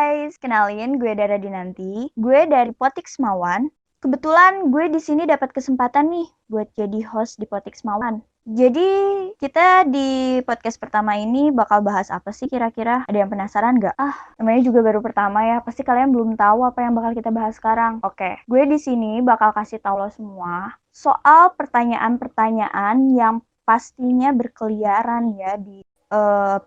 guys, kenalin gue Dara Dinanti. Gue dari Potik Semawan. Kebetulan gue di sini dapat kesempatan nih buat jadi host di Potik Semawan. Jadi kita di podcast pertama ini bakal bahas apa sih kira-kira? Ada yang penasaran nggak? Namanya juga baru pertama ya. Pasti kalian belum tahu apa yang bakal kita bahas sekarang. Oke, gue di sini bakal kasih tahu lo semua soal pertanyaan-pertanyaan yang pastinya berkeliaran ya di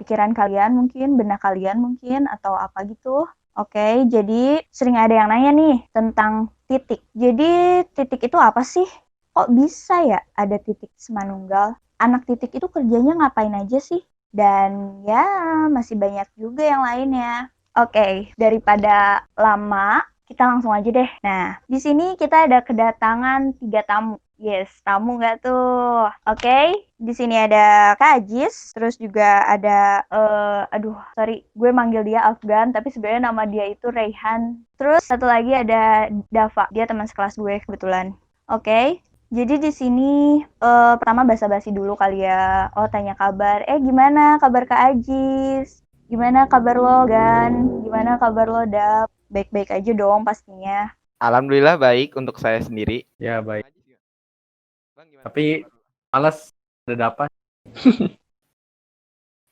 pikiran kalian mungkin, benak kalian mungkin, atau apa gitu. Oke, jadi sering ada yang nanya nih tentang titik. Jadi titik itu apa sih? Kok bisa ya ada titik Semanunggal? Anak titik itu kerjanya ngapain aja sih? Dan ya masih banyak juga yang lainnya. Oke, daripada lama, kita langsung aja deh. Nah, di sini kita ada kedatangan 3 tamu. Yes, tamu nggak tuh? Oke, di sini ada Kak Ajis, terus juga ada, sorry, gue manggil dia Afgan, tapi sebenarnya nama dia itu Raihan. Terus satu lagi ada Dava, dia teman sekelas gue kebetulan. Oke, jadi di sini pertama basa-basi dulu kali ya. Oh, tanya kabar. Gimana kabar Kak Ajis? Gimana kabar lo, Gan? Gimana kabar lo, Dap? Baik-baik aja dong pastinya. Alhamdulillah baik untuk saya sendiri. Ya baik. Bang, gimana Tapi kabar lu? males ada dapat.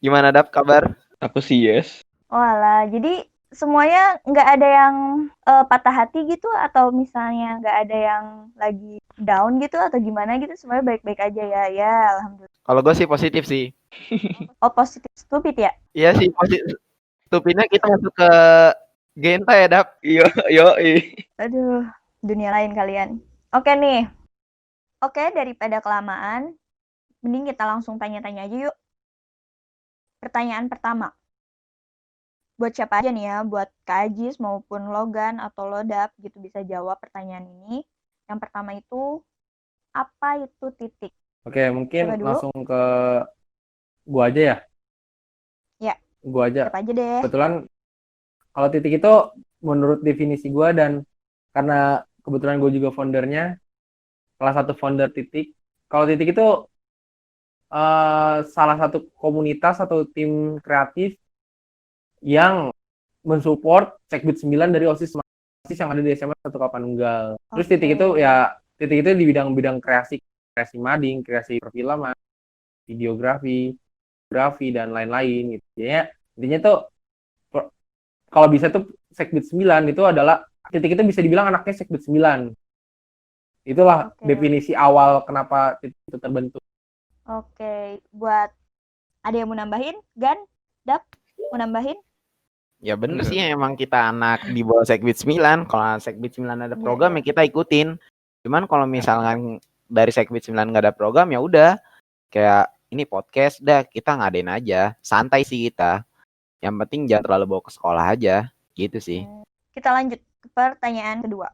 Gimana Dap kabar? Aku sih yes. Walah, jadi semuanya nggak ada yang patah hati gitu atau misalnya nggak ada yang lagi down gitu atau gimana gitu, semuanya baik-baik aja ya. Ya, alhamdulillah. Kalau gue sih positif sih. Oh, positif stupid ya? Iya sih positif. Stupidnya kita masuk ke Genta ya Dap. Iya, yo. Aduh, dunia lain kalian. Oke nih. Oke, daripada kelamaan, mending kita langsung tanya-tanya aja yuk. Pertanyaan pertama. Buat siapa aja nih ya, buat Kak Ajis maupun Logan atau Lodap gitu bisa jawab pertanyaan ini. Yang pertama itu, apa itu titik? Oke, mungkin Siapa dulu? langsung ke gua aja ya. Ya, Gua aja. siapa aja deh. Kebetulan kalau titik itu menurut definisi gua dan karena kebetulan gue juga foundernya, salah satu founder titik. Kalau titik itu salah satu komunitas atau tim kreatif yang mensupport Sekbid 9 dari OSIS yang ada di SMA 1 Kapanunggal. Terus titik itu di bidang-bidang kreasi mading, kreasi perfilman, videografi, fotografi dan lain-lain gitu. Ya, intinya tuh kalau bisa tuh Sekbid 9 itu adalah titik itu bisa dibilang anaknya Sekbid 9. Itulah definisi awal kenapa titik itu terbentuk. Oke, buat ada yang mau nambahin? Gan? Dap? Mau nambahin? Ya bener sih, emang kita anak di bawah Sekbid 9. Kalau Sekbid 9 ada program ya kita ikutin. Cuman kalau misalkan dari Sekbid 9 nggak ada program ya udah kayak ini podcast dah kita ngadain aja. Santai sih kita. Yang penting jangan terlalu bawa ke sekolah aja. Gitu sih. Kita lanjut ke pertanyaan kedua.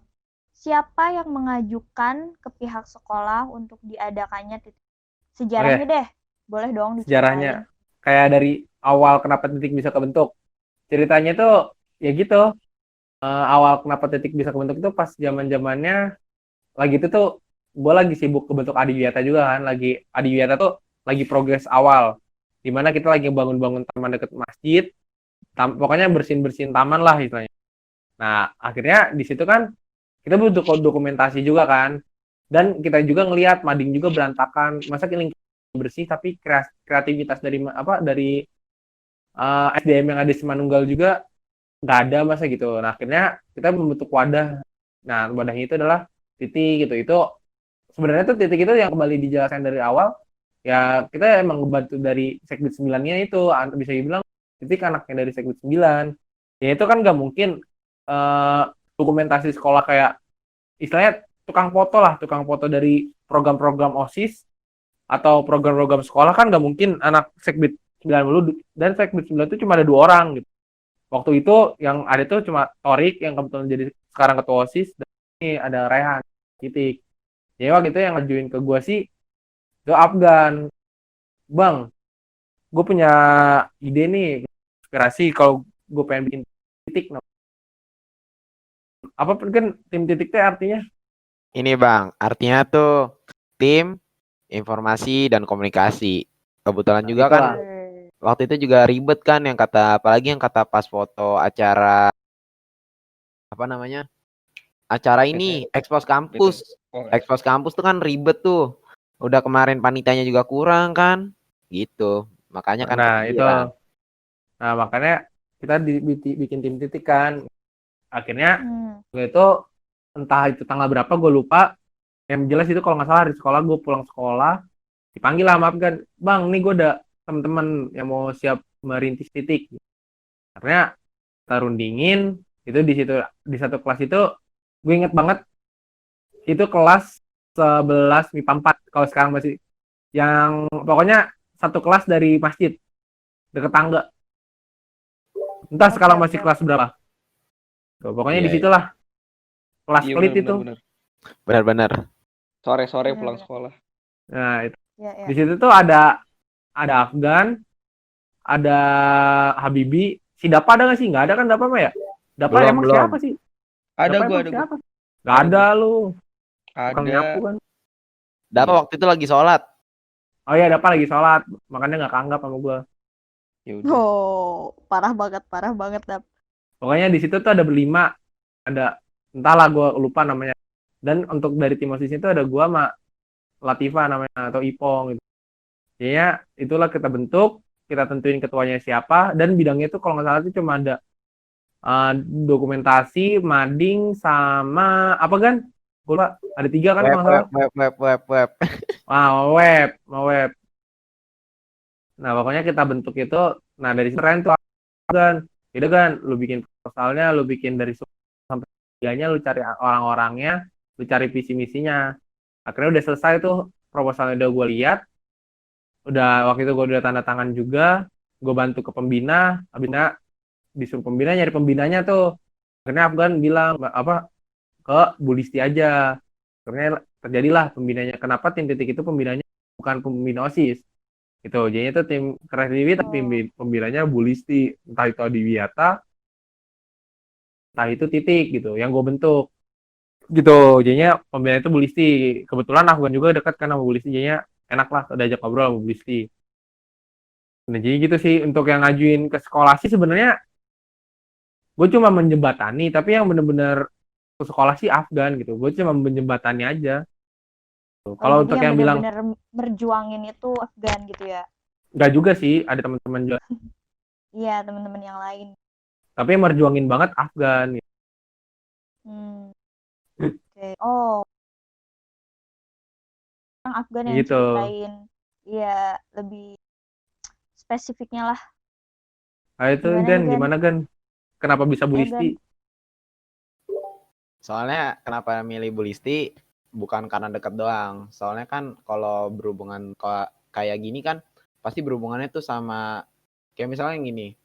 Siapa yang mengajukan ke pihak sekolah untuk diadakannya titik? Sejarahnya deh. Boleh dong diceritain. Sejarahnya kayak dari awal kenapa titik bisa kebentuk. Ceritanya tuh ya gitu. Awal kenapa titik bisa kebentuk itu pas zaman-zamannya lagi itu tuh gue lagi sibuk kebentuk Adiwiyata juga kan. Adiwiyata tuh lagi progres awal. Dimana kita lagi bangun-bangun taman deket masjid. Pokoknya bersihin-bersihin taman lah istilahnya. Nah, akhirnya di situ kan kita butuh dokumentasi juga kan. Dan kita juga ngelihat mading juga berantakan. Masa lingkungan bersih tapi kreativitas dari SDM yang ada di Semanunggal juga nggak ada masa gitu. Nah, akhirnya kita membentuk wadah. Nah, wadahnya itu adalah titik gitu. Itu sebenarnya tuh titik itu yang kembali dijelaskan dari awal. Ya, kita emang ngebantu dari Sekbid 9-nya itu. Bisa dibilang titik anaknya dari Sekbid 9. Ya, itu kan nggak mungkin dokumentasi sekolah kayak istilahnya tukang foto dari program-program OSIS atau program-program sekolah kan nggak mungkin anak Sekbid 9 dulu, dan Sekbid 9 itu cuma ada 2 orang gitu. Waktu itu yang ada tuh cuma Torik yang kebetulan jadi sekarang ketua OSIS, dan ini ada Rehan titik. Jadi waktu itu yang ngajuin ke gue sih ke Afgan. Bang, gue punya ide nih, inspirasi kalau gue pengen bikin titik. Apa kan tim titik teh artinya? Ini Bang, artinya tuh tim informasi dan komunikasi. Kebetulan juga kan waktu itu juga ribet kan apalagi yang kata pas foto acara apa namanya? Acara ini Expos Kampus. Expos Kampus tuh kan ribet tuh. Udah kemarin panitianya juga kurang kan? Gitu. Makanya kan Nah, itu. kepikiran. Nah, makanya kita bikin tim titik kan. Akhirnya itu entah itu tanggal berapa gue lupa. Yang jelas itu kalau nggak salah hari sekolah gue pulang sekolah dipanggil lah, maaf kan, bang, nih gue ada teman-teman yang mau siap merintis titik. Akhirnya kita rundingin itu di situ, di satu kelas itu gue inget banget itu kelas 11 MIPA 4 kalau sekarang masih, yang pokoknya satu kelas dari masjid deket tangga, entah sekarang masih kelas berapa. Tuh, pokoknya disitulah kelas pelit itu. Benar-benar. Sore-sore pulang sekolah. Nah, itu. Di situ tuh ada Afgan, ada Habibi, si Dapa ada nggak sih? Nggak ada kan Dapa mah ya? Dapa emang siapa sih? Ada gue. Nggak ada lu. Ada. Nyapu kan? Dapa waktu itu lagi sholat. Oh iya, Dapa lagi sholat, makanya nggak keanggap sama gue. Oh, parah banget Dap. Pokoknya di situ tuh ada berlima, ada entahlah gue lupa namanya. Dan untuk dari tim OSIS itu ada gue sama Latifa namanya atau Ipong gitu. Jadinya itulah kita bentuk, kita tentuin ketuanya siapa, dan bidangnya itu kalau nggak salah itu cuma ada dokumentasi, mading, sama apa kan? Gue lupa, ada 3 kan kalau nggak salah. Web. Web. Nah pokoknya kita bentuk itu, nah dari situ keren tuh kan, itu kan, lu bikin proposalnya, lu bikin dari sampai tiganya, lu cari orang-orangnya, lu cari visi misinya. Akhirnya udah selesai tuh proposalnya, udah gue lihat, udah waktu itu gue udah tanda tangan juga, gue bantu ke pembina disuruh pembina nyari pembinanya tuh. Akhirnya Afgan bilang apa ke Bu Listi aja. Akhirnya terjadilah pembinanya. Kenapa tim titik itu pembinanya bukan pembina OSIS? Gitu. Jadinya itu tim kreativitas, pembinanya Bu Listi, entah itu Adiwiyata, entah itu titik gitu yang gue bentuk. Gitu. Jadinya pembina itu Bu Listi. Kebetulan Afgan juga dekat kan sama Bu Listi, jadinya enak lah udah ajak ngobrol sama Bu Listi. Nah, jadi gitu sih untuk yang ngajuin ke sekolah sih sebenarnya gue cuma menjembatani, tapi yang bener-bener ke sekolah sih Afgan gitu. Gue cuma menjembatani aja. Kalau untuk yang bilang bener-bener merjuangin itu Afgan gitu ya? Enggak juga sih, ada teman-teman juga. Iya, teman-teman yang lain. Tapi yang merjuangin banget Afgan. Gitu. Oke. Oh. Yang Afgan yang gitu. Ceritain, ya lebih spesifiknya lah. Nah itu gimana Gan? Kenapa bisa Bu Listi? Soalnya kenapa milih Bu Listi bukan karena dekat doang. Soalnya kan kalau berhubungan kayak gini kan pasti berhubungannya tuh sama kayak misalnya gini.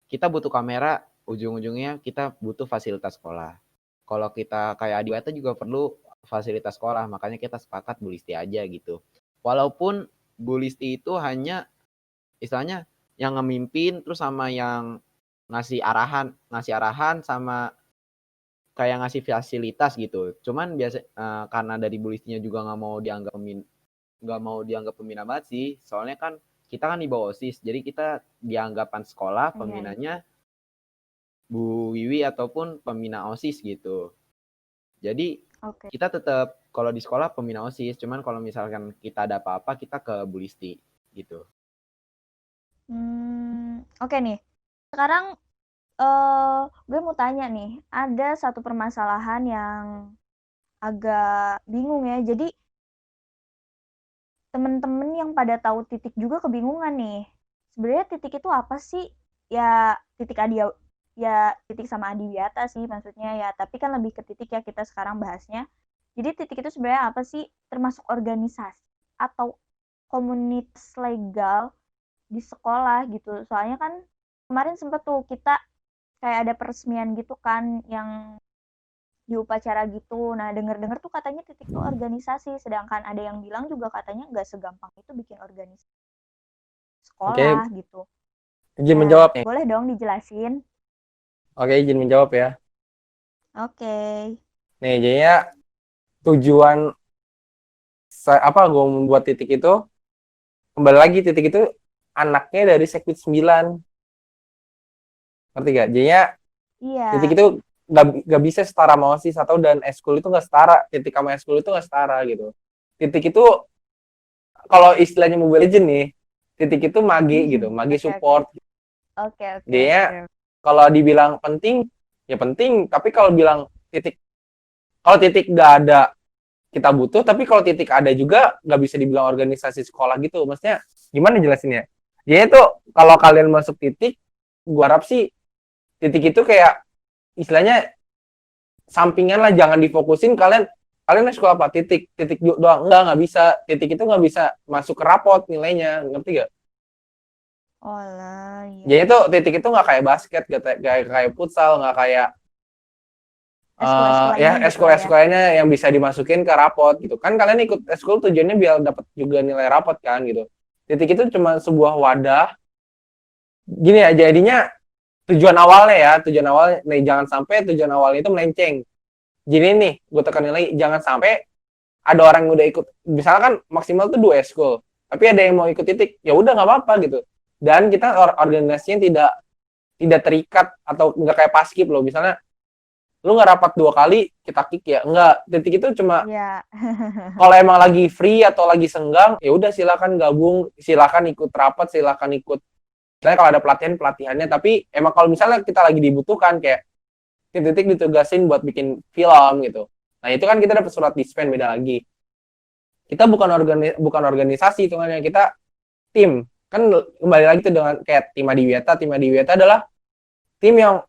Kita butuh kamera, ujung-ujungnya kita butuh fasilitas sekolah. Kalau kita kayak Adiwata juga perlu fasilitas sekolah, makanya kita sepakat Bu Listi aja gitu. Walaupun Bu Listi itu hanya istilahnya yang ngemimpin terus sama yang ngasih arahan sama kayak ngasih fasilitas gitu. Cuman biasa karena dari Bu Listinya juga nggak mau dianggap pembina banget sih. Soalnya kan kita kan di bawah OSIS, jadi kita dianggapan sekolah pembinanya Bu Wiwi ataupun pembina OSIS gitu. Jadi kita tetap kalau di sekolah pembina OSIS, cuman kalau misalkan kita ada apa-apa kita ke Bu Listi gitu. Oke nih. Sekarang gue mau tanya nih, ada satu permasalahan yang agak bingung ya. Jadi temen-temen yang pada tahu titik juga kebingungan nih. Sebenarnya titik itu apa sih? Ya titik titik sama Adiwiyata sih maksudnya ya. Tapi kan lebih ke titik ya kita sekarang bahasnya. Jadi titik itu sebenarnya apa sih? Termasuk organisasi atau komunitas legal di sekolah gitu. Soalnya kan kemarin sempet tuh kita kayak ada peresmian gitu kan yang di upacara gitu. Nah, denger-denger tuh katanya titik tuh organisasi, sedangkan ada yang bilang juga katanya nggak segampang itu bikin organisasi sekolah gitu. Izin menjawab nih. Boleh dong dijelasin? Oke, izin menjawab ya. Oke. Nih, jadinya tujuan gue membuat titik itu, kembali lagi titik itu anaknya dari Sekbid 9. Ngerti gak? Jadinya titik itu nggak bisa setara sama OSIS atau dan eskul itu nggak setara, titik sama eskul itu nggak setara gitu. Titik itu kalau istilahnya Mobile Legends nih, titik itu mage gitu, mage Oke, support. Oke. Dia kalau dibilang penting ya penting, tapi kalau bilang kalau titik nggak ada kita butuh, tapi kalau titik ada juga nggak bisa dibilang organisasi sekolah gitu. Maksudnya gimana jelasinnya? Ya itu kalau kalian masuk titik, gua harap sih titik itu kayak istilahnya sampingan lah, jangan difokusin kalian sekolah apa titik doang, nggak bisa, titik itu nggak bisa masuk ke rapot nilainya, ngerti gak? Oh lah, iya. Jadi itu titik itu nggak kayak basket, nggak kayak futsal, nggak kayak Eskul-eskul lainnya gitu eskul lah ya. eskulnya yang bisa dimasukin ke rapot gitu kan. Kalian ikut eskul tujuannya biar dapat juga nilai rapot kan gitu. Titik itu cuma sebuah wadah gini ya, jadinya tujuan awalnya nih, jangan sampai tujuan awalnya itu melenceng. Gini nih, gue tekanin lagi, jangan sampai ada orang yang udah ikut, misalnya kan maksimal tuh 2 eskul, tapi ada yang mau ikut titik, ya udah nggak apa-apa gitu. Dan kita organisasinya tidak terikat atau nggak kayak paskib loh, misalnya lu nggak rapat 2 kali kita kick ya, nggak. Titik itu cuma Iya. kalau emang lagi free atau lagi senggang, ya udah silakan gabung, silakan ikut rapat, silakan ikut. Misalnya kalau ada pelatihannya, tapi emang kalau misalnya kita lagi dibutuhkan kayak titik ditugasin buat bikin film gitu. Nah, itu kan kita dapat surat dispen, beda lagi. Kita bukan organisasi hitungannya, kita tim. Kan kembali lagi tuh dengan kayak tim Adiwiyata. Tim Adiwiyata adalah tim yang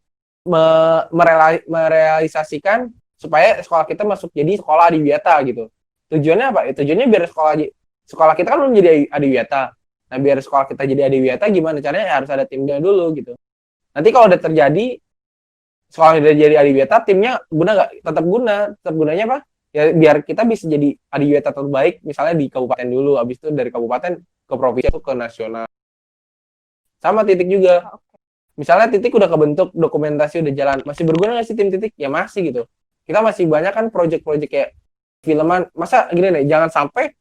merealisasikan supaya sekolah kita masuk jadi sekolah Adiwiyata gitu. Tujuannya apa? Tujuannya biar sekolah kita kan belum jadi Adiwiyata. Nah, biar sekolah kita jadi Adiwiyata gimana caranya? Harus ada timnya dulu gitu. Nanti kalau udah terjadi sekolah udah jadi Adiwiyata, timnya guna nggak? Tetap guna. Tetap gunanya apa? Ya biar kita bisa jadi Adiwiyata terbaik misalnya di kabupaten dulu, habis itu dari kabupaten ke provinsi atau ke nasional. Sama titik juga. Misalnya titik udah kebentuk, dokumentasi udah jalan, masih berguna nggak sih tim titik? Ya masih gitu. Kita masih banyak kan project-project kayak filman. Masa gini nih, jangan sampai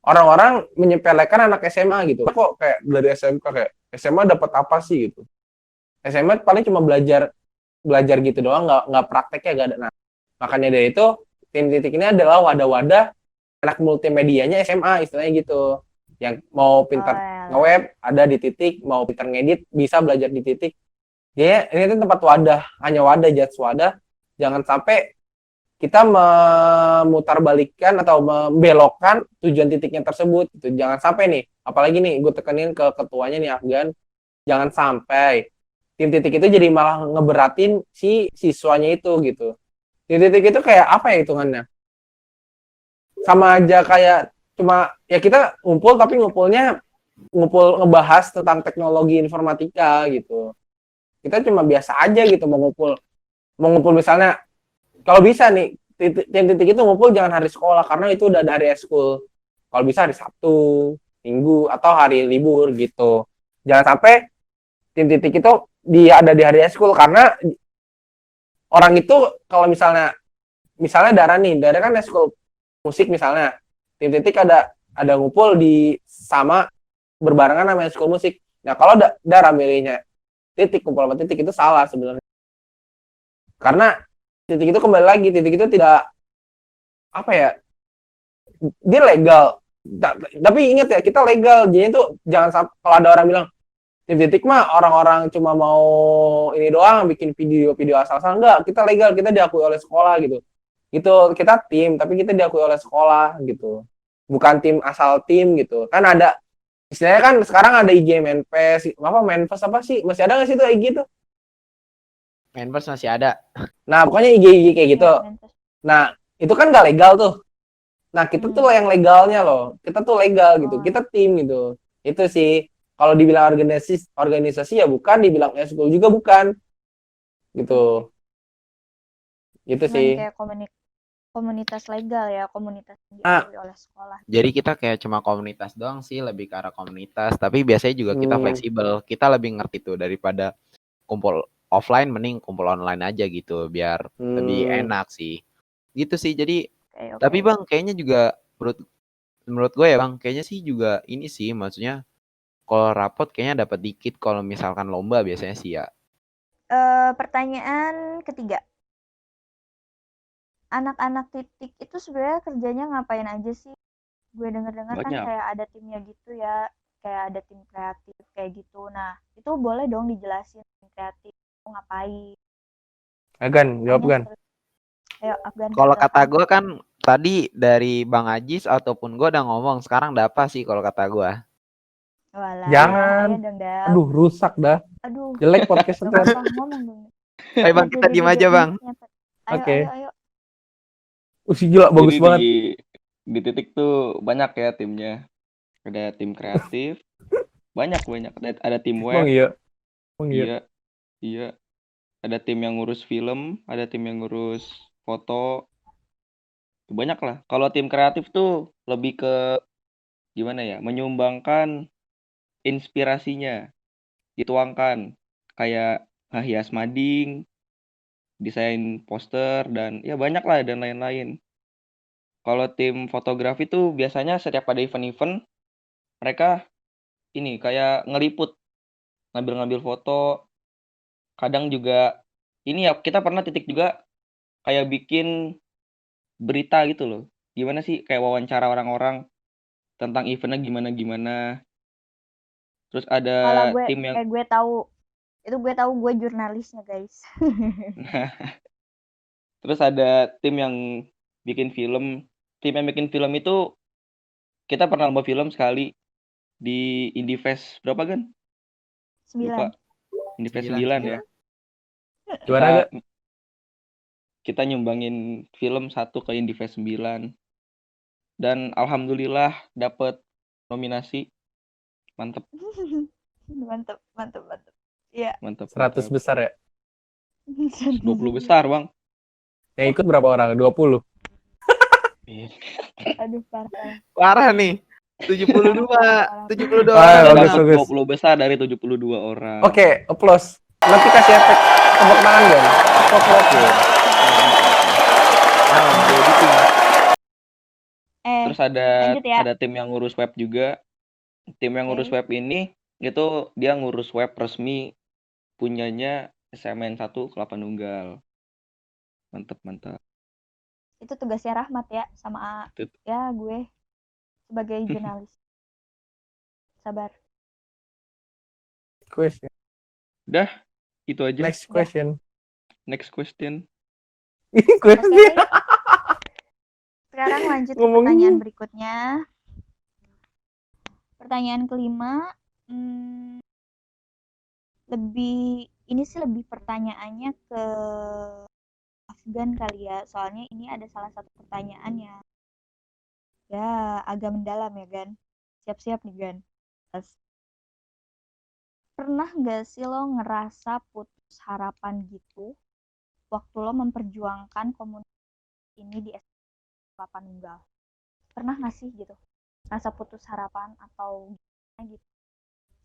orang-orang menyepelekan anak SMA gitu. Kok kayak dari SMK kayak SMA dapat apa sih gitu? SMA paling cuma belajar gitu doang, nggak prakteknya, nggak ada. Nah, makanya dari itu tim titik ini adalah wadah-wadah anak multimedianya SMA istilahnya gitu. Yang mau pintar nge-web ada di titik, mau pintar ngedit bisa belajar di titik. Jadi ini tuh tempat wadah, hanya wadah, just wadah. Jangan sampai kita memutarbalikkan atau membelokkan tujuan titiknya tersebut. Gitu. Jangan sampai nih, apalagi nih gue tekenin ke ketuanya nih Afgan, jangan sampai tim titik itu jadi malah ngeberatin si siswanya itu gitu. Tim titik itu kayak apa ya hitungannya? Sama aja kayak cuma ya kita ngumpul tapi ngumpul ngebahas tentang teknologi informatika gitu. Kita cuma biasa aja gitu mau ngumpul misalnya kalau bisa nih titik itu ngumpul jangan hari sekolah karena itu udah dari eskul. Kalau bisa hari Sabtu, Minggu atau hari libur gitu. Jangan sampai tim titik itu ada di hari eskul karena orang itu kalau misalnya Dara kan eskul musik misalnya, tim titik ada ngumpul di sama berbarengan sama eskul musik. Nah kalau Dara milihnya titik kumpul sama titik itu salah sebenarnya. Karena titik itu kembali lagi, titik itu tidak apa ya, dia legal. Tapi ingat ya kita legal, jadi itu jangan sampai kalau ada orang bilang tim titik mah orang-orang cuma mau ini doang bikin video asal-asalan, enggak, kita legal, kita diakui oleh sekolah gitu. Gitu, kita tim tapi kita diakui oleh sekolah gitu. Bukan tim asal tim gitu. Kan ada istilahnya kan sekarang ada IG Menfest, Menfest apa sih? Masih ada nggak sih tuh IG tuh? Menfest masih ada. Nah, pokoknya IG kayak gitu. Nah, itu kan nggak legal tuh. Nah, kita tuh yang legalnya loh. Kita tuh legal gitu. Kita tim gitu. Itu sih. Kalau dibilang organisasi ya bukan, dibilang eskul juga bukan. Gitu. Gitu sih. Kayak komunitas legal ya, komunitas yang diakui oleh sekolah. Jadi kita kayak cuma komunitas doang sih, lebih ke arah komunitas. Tapi biasanya juga kita fleksibel. Kita lebih ngerti tuh daripada kumpul offline, mending kumpul online aja gitu, biar lebih enak sih. Gitu sih. Jadi, tapi Bang, kayaknya juga menurut gue ya Bang, kayaknya sih juga ini sih, maksudnya kalau rapot kayaknya dapat dikit kalau misalkan lomba biasanya sih ya. Pertanyaan ketiga. Anak-anak titik itu sebenarnya kerjanya ngapain aja sih? Gue dengar-dengar kan Banyak. kayak ada timnya gitu ya, kayak ada tim kreatif kayak gitu. Nah, itu boleh dong dijelasin tim kreatif itu ngapain? Gan, jawab Soalnya Gan. ayo Afgan, Kalau kata silakan. gue kan tadi dari Bang Ajis ataupun gue udah ngomong, sekarang udah apa sih kalau kata gue? Walah, ayo Jangan. dong, Dap. Aduh, rusak dah. Aduh, Jelek podcast gak ntar. apa-apa, ngomong dong. Ayo Bang, kita diem aja Bang. Nyepet. Ayo, Oke. ayo. Gila, bagus Jadi banget. di titik tuh banyak ya timnya. Ada tim kreatif, banyak. Ada tim Emang web, iya. Emang iya. iya, iya. Ada tim yang ngurus film, ada tim yang ngurus foto, banyak lah. Kalau tim kreatif tuh lebih ke gimana ya? Menyumbangkan inspirasinya, dituangkan kayak hias mading, desain poster dan ya banyak lah dan lain-lain. Kalau tim fotografi tuh biasanya setiap ada event-event mereka ini kayak ngeliput, ngambil-ngambil foto. Kadang juga ini ya kita pernah titik juga kayak bikin berita gitu loh. Gimana sih kayak wawancara orang-orang tentang eventnya gimana-gimana. Terus ada Kalau gue, tim yang gue tahu. Itu gue tahu gue jurnalisnya, guys. terus ada tim yang bikin film. Tim yang bikin film itu kita pernah lomba film sekali di Indifest berapa kan? 9. Lupa. Indifest 9 ya. Gimana Kita gak? kita nyumbangin film satu ke Indifest 9 dan alhamdulillah dapet nominasi. Mantep, Mantap, mantap, mantap. Iya. mantep, 100 mantap. besar ya? 20 besar, Bang. Yang ikut berapa orang? 20. Aduh, parah. Parah nih. 72. 72 Ah, orang. bagus, Dapat bagus. 20 besar dari 72 orang. Oke, applause. Nanti kasih efek tepuk tangan Gan. Oke. Terus ada lanjut ya. ada tim yang ngurus web juga. Tim yang ngurus Oke. web ini itu dia ngurus web resmi punyanya SMN 1 Kelapa Nunggal. Mantep, mantap. Itu tugasnya Rahmat ya, sama ya gue sebagai jurnalis. Sabar. Question. Udah, itu aja. Next question. Next question. Question. Oke. Sekarang lanjut ke Ngomongin. pertanyaan berikutnya. Pertanyaan kelima, lebih pertanyaannya ke Afgan kali ya. Soalnya ini ada salah satu pertanyaan yang ya agak mendalam ya, Gan. Siap-siap nih, Gan. Pernah nggak sih lo ngerasa putus harapan gitu waktu lo memperjuangkan komunitas ini di Kelapa Nunggal? Pernah nggak sih gitu? Rasa putus harapan atau gimana gitu?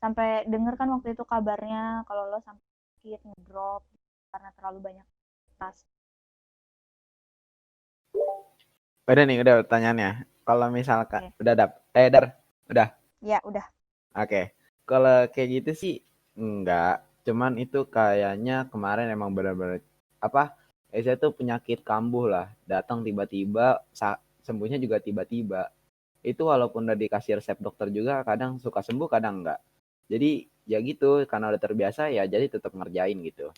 Sampai denger kan waktu itu kabarnya kalau lo sampai sakit ngedrop karena terlalu banyak tas. Udah nih, udah pertanyaannya. Kalau misalkan Oke. udah Dar, udah. Ya, udah. Oke. Kalau kayak gitu sih enggak. Cuman itu kayaknya kemarin emang benar-benar apa? Saya tuh penyakit kambuh lah. Datang tiba-tiba, sembuhnya juga tiba-tiba. Itu walaupun udah dikasih resep dokter juga kadang suka sembuh, kadang enggak. Jadi ya gitu, karena udah terbiasa ya jadi tetap ngerjain gitu.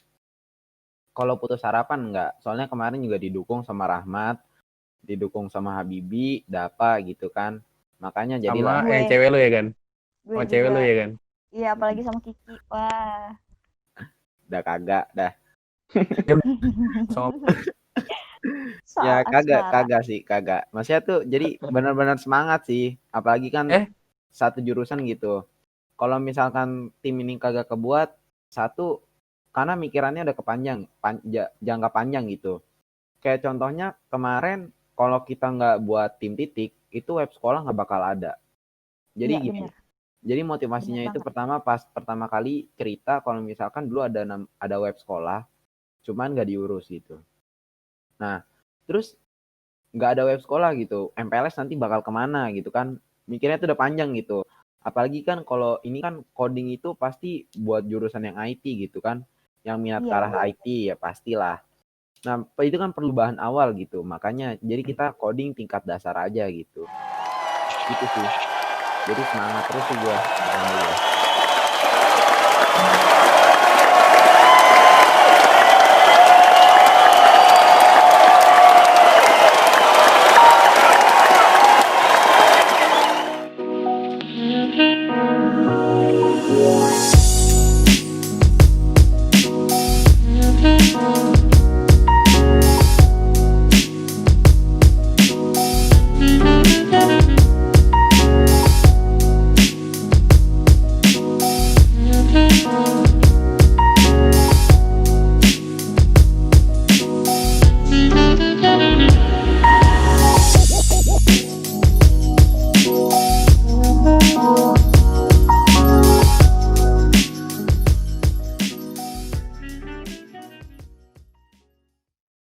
Kalau putus harapan enggak. Soalnya kemarin juga didukung sama Rahmat, didukung sama Habibi, Dapa gitu kan. Makanya jadilah Sama yang cewek lu ya kan? Gue Sama cewek juga. lu ya kan? Iya, apalagi sama Kiki. Wah. udah kagak dah. Sama Soal Ya asmara. kagak sih, kagak. Maksudnya tuh jadi benar-benar semangat sih. Apalagi kan satu jurusan gitu. Kalau misalkan tim ini kagak kebuat, satu karena mikirannya udah kepanjang, jangka panjang gitu. Kayak contohnya kemarin kalau kita nggak buat tim titik, itu web sekolah nggak bakal ada. Jadi Iya, gini. bener. Jadi motivasinya Bener itu pertama kali cerita kalau misalkan dulu ada web sekolah, cuman nggak diurus gitu. Nah, terus nggak ada web sekolah gitu, MPLS nanti bakal kemana gitu kan, mikirnya tuh udah panjang gitu. Apalagi kan kalau ini kan coding itu pasti buat jurusan yang IT gitu kan, yang minat ke Iya. arah IT ya pastilah. Nah, itu kan perlu bahan awal gitu. Makanya jadi kita coding tingkat dasar aja gitu. Gitu sih. Jadi semangat terus sih gua. Alhamdulillah.